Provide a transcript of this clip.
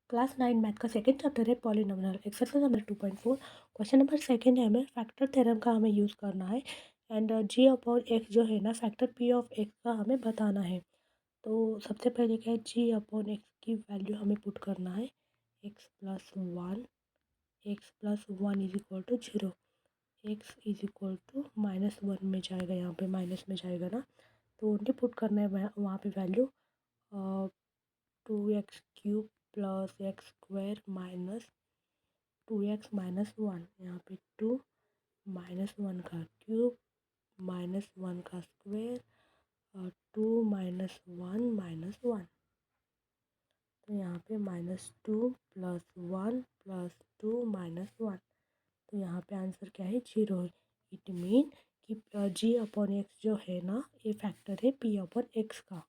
Class 9 math का second chapter है polynomial exercise number 2.4। Question number second है, हमें फैक्टर थ्योरम का हमें यूज़ करना है एंड जी अपॉन एक्स जो है ना फैक्टर पी ऑफ एक्स का हमें बताना है। तो सबसे पहले क्या है, जी अपॉन एक्स की वैल्यू हमें पुट करना है। X plus one is equal to 0, X is equal to -1 में जाएगा, यहाँ पे माइनस में जाएगा ना, तो ओनली पुट करना है वहाँ पे value 2x³ plus x² minus 2x-1, यहाँ पे 2 -1 का क्यूब -1 का स्क्वायर और 2 -1 तो यहाँ पे -2 + 1 + 2 -1, तो यहाँ पे आंसर क्या है, 0 है। इट मीन कि जी अपॉन एक्स जो है ना ये फैक्टर है पी अपॉन एक्स का।